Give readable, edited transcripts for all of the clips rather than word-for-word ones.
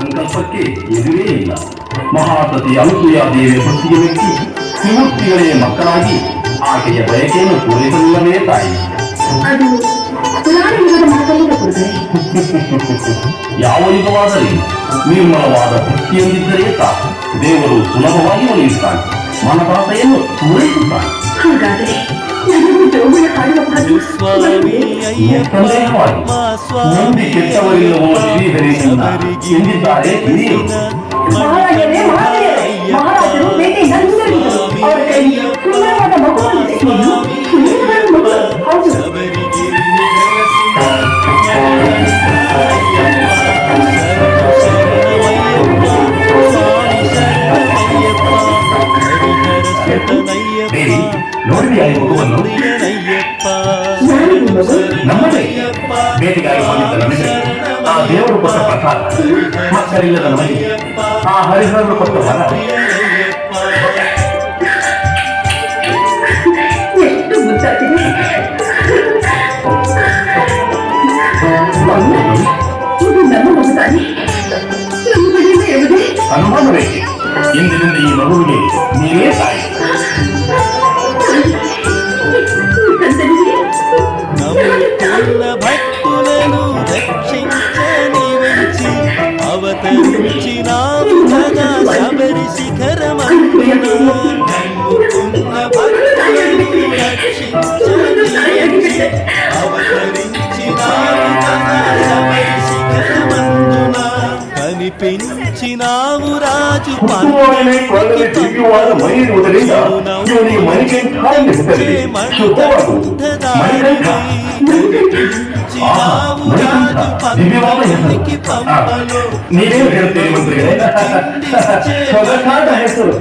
ಸಂಕಲ್ಪಕ್ಕೆ ಎದುರೇ ಇಲ್ಲ. ಮಹಾಸತಿ ಅನುಸೂಯಾದೇವಿ ಭಕ್ತಿಗೆ ಮೆಚ್ಚಿ ತ್ರಿಮೂರ್ತಿಗಳೇ ಮಕ್ಕಳಾಗಿ ಆಕೆಯ ಬಯಕೆಯನ್ನು ಪೂರೈಸಲಿಲ್ಲವೇ ತಾಯಿ. ಅದು ಪುರಾಣ ಯುಗದ ಮಾತಲ್ಲಿನ ಕೊಡುತ್ತದೆ. ಯಾವ ಯುಗವಾದರೆ ನಿರ್ಮಲವಾದ ಭಕ್ತಿಯೊಂದಿದ್ದರೆ ಸಾಕು, ದೇವರು ಸುಲಭವಾಗಿ ಒಲಿಯುತ್ತಾನೆ, ಮನದಾಸೆಯನ್ನು ಪೂರೈಸುತ್ತಾನೆ. ಹಾಗಾದರೆ ನನಗೂ ಜೋಗುಳ ಹಾಡುವ ಭಾಗ್ಯ ನಿಸ್ಸಂದೇಹವಾಗಿ ನಂಬಿ ಕೆಟ್ಟವರಿಲ್ಲವೋ ಶ್ರೀಹರಿಯನ್ನ ಎಂದಿದ್ದಾರೆ ಹಿರಿಯರು. ಮಹಾರಾಜರೇ, ಮಹಾರಾಜರು ಬೇಟೆಯಿಂದ ಹಿಂದಿರುಗಿದರು. ಅವರ ಕೈಯಲ್ಲಿ ಸುಂದರವಾದ ಮಗುವನ್ನು ತೆಗೆದು ಸುಂದರವಾದ ಮಗು. ಹೌದು, ನೋಡಿದೆಯಾ ಈ ಮಗುವನ್ನು? ನಮ್ಮದೇ ಬೇಟೆಗಾಗಿ ಬಂದಿದ್ದ ನಮಗೆ ಆ ದೇವರು ಕೊಟ್ಟ ಪ್ರಸಾದ, ಮಕ್ಕಳಿಲ್ಲದ ನಮಗೆ ಆ ಹರಿಹರರು ಕೊಟ್ಟ ವರ. ಎಷ್ಟು ಮುದ್ದಾಗಿದೆ. ಇದು ನಮ್ಮ ಮಗು ತಾನೆ? ನಮ್ಮಗಳಿಂದ ಯಾವುದೇ ಅನುಮಾನವೇ? ಇಂದಿನಿಂದ ಈ ಮಗುವಿಗೆ ನೀವೇ ತಾಯಿ. భక్తులను రక్షించని వెంచి అవతరించినావు కదా శబరి శిఖరమందున. నమ్ముకున్న భక్తులను రక్షించని వెంచి అవతరించినావు కదా శబరి శిఖరమందున. కనిపించినావు రాజు ನೀವೇ ಹೇಳ್ತೀರಿ ಮಂತ್ರಿಗಳೇ, ಸೊಗಸಾದ ಹೆಸರು.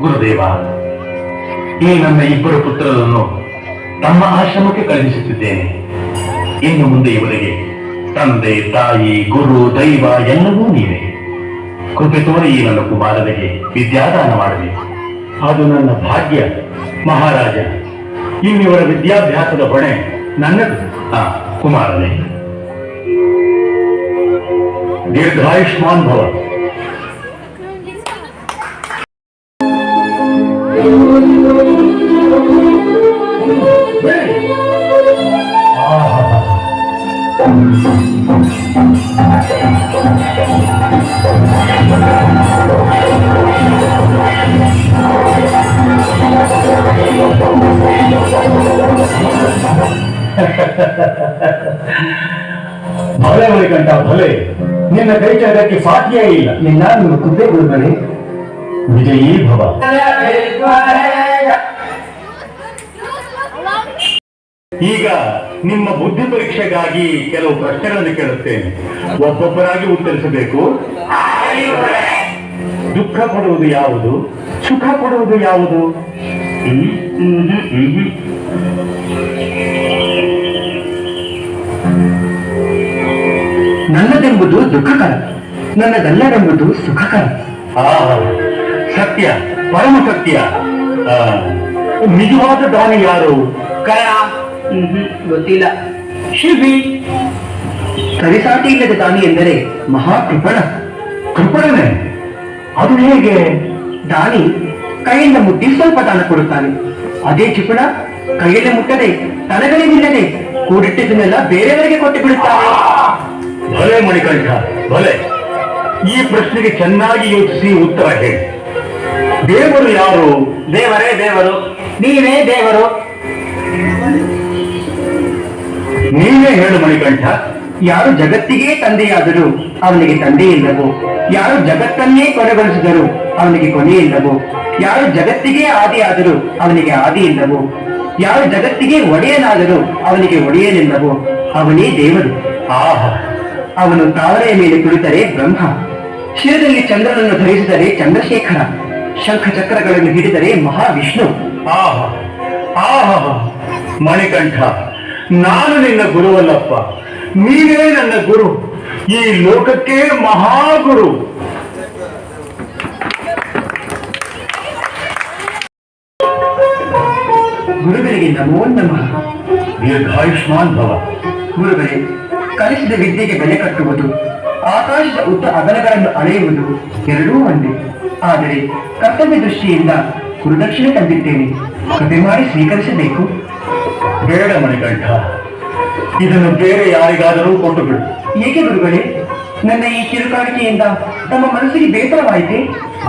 ಗುರುದೇವ, ಈ ನನ್ನ ಇಬ್ಬರು ಪುತ್ರರನ್ನು ತಮ್ಮ ಆಶ್ರಮಕ್ಕೆ ಕಳುಹಿಸುತ್ತಿದ್ದೇನೆ. ಇನ್ನು ಮುಂದೆ ಇವರಿಗೆ ತಂದೆ, ತಾಯಿ, ಗುರು, ದೈವ ಎಲ್ಲವೂ ನೀವೇ. ಕೃಪೆ ತೋರಿ ಈ ನನ್ನ ಕುಮಾರನಿಗೆ ವಿದ್ಯಾದಾನ ಮಾಡಬೇಕು. ಅದು ನನ್ನ ಭಾಗ್ಯ ಮಹಾರಾಜ. ಇನ್ನಿವರ ವಿದ್ಯಾಭ್ಯಾಸದ ಹೊಣೆ ನನ್ನದು. ಕುಮಾರನೇ, ದೀರ್ಘಾಯುಷ್ಮಾನ್ ಭವ. ಭಲೆ ಮಣಿಕಂಠ, ಭಲೆ. ನಿನ್ನ ಕೈಚರಕ್ಕೆ ಸಾಧ್ಯ ಇಲ್ಲ. ನಿಮ್ಮ ಕುದ್ದೆ ಗುರುಗಳೇ, ವಿಜಯೀ ಭವ. ಈಗ ನಿಮ್ಮ ಬುದ್ಧಿ ಪರೀಕ್ಷೆಗಾಗಿ ಕೆಲವು ಪ್ರಶ್ನೆಗಳನ್ನು ಕೇಳುತ್ತೇನೆ. ಒಬ್ಬೊಬ್ಬರಾಗಿ ಉತ್ತರಿಸಬೇಕು. ದುಃಖ ಪಡುವುದು ಯಾವುದು, ಸುಖ ಪಡುವುದು ಯಾವುದು? ನನ್ನದೆಂಬುದು ದುಃಖಕರ, ನನ್ನದಲ್ಲದೆಂಬುದು ಸುಖಕರ. ಸತ್ಯ, ಪರಮ ಸತ್ಯ. ನಿಜವಾದ ದಾನಿ ಯಾರು? ಕರ್ಣ. ಗೊತ್ತಿಲ್ಲ. ಶಿವಿ. ಸರಿಸಾಟಿ ಇಲ್ಲದ ದಾನಿ ಎಂದರೆ ಮಹಾಕೃಪಣ. ಕೃಪಣನೆ? ಅದು ಹೇಗೆ? ದಾನಿ ಕೈಯಿಂದ ಮುಟ್ಟಿ ಸ್ವಲ್ಪ ದಾನ ಕೊಡುತ್ತಾನೆ. ಅದೇ ಕ್ಷಿಪಣ ಕೈಯಲ್ಲಿ ಮುಟ್ಟದೆ, ತನಗಳೇನಿಲ್ಲದೆ ಕೂಡಿಟ್ಟಿದ್ದನ್ನೆಲ್ಲ ಬೇರೆಯವರಿಗೆ ಕೊಟ್ಟು ಬಿಡುತ್ತಾನೆ. ಭಲೆ ಮಣಿಕಂಠ, ಭಲೆ. ಈ ಪ್ರಶ್ನೆಗೆ ಚೆನ್ನಾಗಿ ಯೋಚಿಸಿ ಉತ್ತರ ಹೇಳಿ. ದೇವರು ಯಾರು? ದೇವರೇ ದೇವರು, ನೀವೇ ದೇವರು. ನೀವೇ ಹೇಳು ಮಣಿಕಂಠ. ಯಾರು ಜಗತ್ತಿಗೆ ತಂದೆಯಾದರೂ ಅವನಿಗೆ ತಂದೆ ಇಲ್ಲವೋ, ಯಾರು ಜಗತ್ತನ್ನೇ ಕೊನೆಗೊಳಿಸಿದರೂ ಅವನಿಗೆ ಕೊನೆ ಇಲ್ಲವೋ, ಯಾರು ಜಗತ್ತಿಗೆ ಆದಿಯಾದರೂ ಅವನಿಗೆ ಆದಿ ಇಲ್ಲವೋ, ಯಾರು ಜಗತ್ತಿಗೆ ಒಡೆಯನಾದರೂ ಅವನಿಗೆ ಒಡೆಯನಿಲ್ಲವೋ, ಅವನೇ ದೇವರು. ಅವನು ತಾವರೆಯ ಮೇಲೆ ಕುಳಿತರೆ ಬ್ರಹ್ಮ, ಶಿರದಲ್ಲಿ ಚಂದ್ರನನ್ನು ಧರಿಸಿದರೆ ಚಂದ್ರಶೇಖರ, ಶಂಖ ಚಕ್ರಗಳನ್ನು ಹಿಡಿದರೆ ಮಹಾವಿಷ್ಣು. ಮಣಿಕಂಠ, ನಾನು ನಿನ್ನ ಗುರುವಲ್ಲಪ್ಪ, ನೀನೇ ನನ್ನ ಗುರು, ಈ ಲೋಕಕ್ಕೆ ಮಹಾಗುರು. ಗುರುಗಳಿಗೆ ನಮೋ ನಮಃ. ದೀರ್ಘಾಯುಷ್ಮಾನ್ ಭವ. ಗುರುಗಳೇ, ಕಲಿಸಿದ ವಿದ್ಯೆಗೆ ಬೆಲೆ ಕಟ್ಟುವುದು, ಆಕಾಶದ ಉದ್ದ ಅಗಲಗಳನ್ನು ಅಳೆಯುವುದು ಎರಡೂ ಒಂದೇ. ಆದರೆ ಕರ್ತವ್ಯ ದೃಷ್ಟಿಯಿಂದ ಗುರುದಕ್ಷಿಣೆ ತಂದಿದ್ದೇನೆ, ಕೃಪೆ ಮಾಡಿ ಸ್ವೀಕರಿಸಬೇಕು. ಬೇಡ ಮಣಿಕಂಠ, ಇದನ್ನು ಬೇರೆ ಯಾರಿಗಾದರೂ ಕೊಟ್ಟು ಬಿಡು. ಏಕೆ ಗುರುಗಳೇ? ನನ್ನ ಈ ಕಿರುಕಾಣಿಕೆಯಿಂದ ತಮ್ಮ ಮನಸ್ಸಿಗೆ ಬೇಸರವಾಯಿತೆ,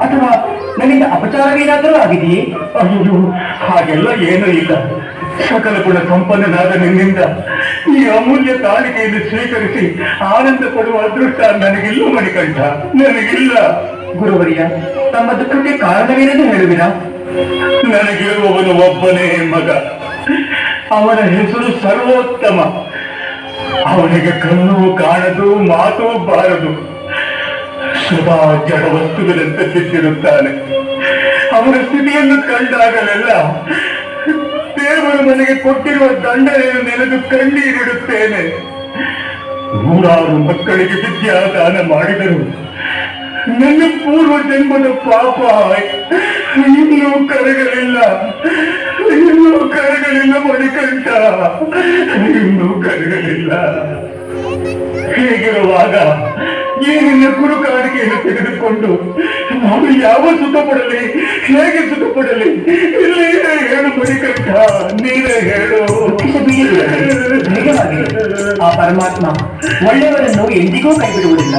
ಅಥವಾ ನನ್ನಿಂದ ಅಪಚಾರವೇನಾದರೂ ಆಗಿದೆಯೇ? ಅಯ್ಯೋ, ಹಾಗೆಲ್ಲ ಏನೂ ಇಲ್ಲ. ಸಕಲ ಗುಣ ಸಂಪನ್ನನಾದ ನಿನ್ನಿಂದ ಈ ಅಮೂಲ್ಯ ಕಾಣಿಕೆಯನ್ನು ಸ್ವೀಕರಿಸಿ ಆನಂದ ಪಡುವ ಅದೃಷ್ಟ ನನಗಿಲ್ಲ ಮಣಿಕಂಠ, ನನಗಿಲ್ಲ. ಗುರುವರಿಯ, ತಮ್ಮ ದುಃಖಕ್ಕೆ ಕಾರಣವೇನೆಂದು ಹೇಳುವಿರಾ? ನನಗಿರುವವನು ಒಬ್ಬನೇ ಮಗ. ಅವನ ಹೆಸರು ಸರ್ವೋತ್ತಮ. ಅವನಿಗೆ ಕಣ್ಣು ಕಾಣದು, ಮಾತು ಬಾರದು, ಸದಾ ಜಡ ವಸ್ತುವಿನಂತೆ ಬಿದ್ದಿರುತ್ತಾನೆ. ಅವನ ಸ್ಥಿತಿಯನ್ನು ಕಂಡಾಗಲೆಲ್ಲ ದೇವರು ನನಗೆ ಕೊಟ್ಟಿರುವ ದಂಡನೆಯನ್ನು ನೆನೆದು ಕಣ್ಣೀರಿಡುತ್ತೇನೆ. ನೂರಾರು ಮಕ್ಕಳಿಗೆ ವಿದ್ಯಾದಾನ ಮಾಡಿದರು. ನನ್ನ ಪೂರ್ವ ಜನ್ಮದ ಪಾಪ ಇನ್ನೂ ಕರಗಲಿಲ್ಲ, ಇನ್ನೂ ಕರಗಲಿಲ್ಲ ಮಣಿಕಂಠ, ಇನ್ನೂ ಕರಗಲಿಲ್ಲ. ಹೀಗಿರುವಾಗ ಈ ನಿನ್ನ ಗುರು ಕಾಣಿಕೆಯನ್ನು ತೆಗೆದುಕೊಂಡು ನಾನು ಯಾವ ಸುಖ ಪಡಲಿ, ಹೇಗೆ ಸುಖ ಪಡಲಿ? ಇಲ್ಲೇ ಹೇಳು ಮಣಿಕಂಠ, ನೀನೇ ಹೇಳು. ಆ ಪರಮಾತ್ಮ ಒಳ್ಳೆಯವರನ್ನು ಎಂದಿಗೂ ಕೈಬಿಡುವುದಿಲ್ಲ.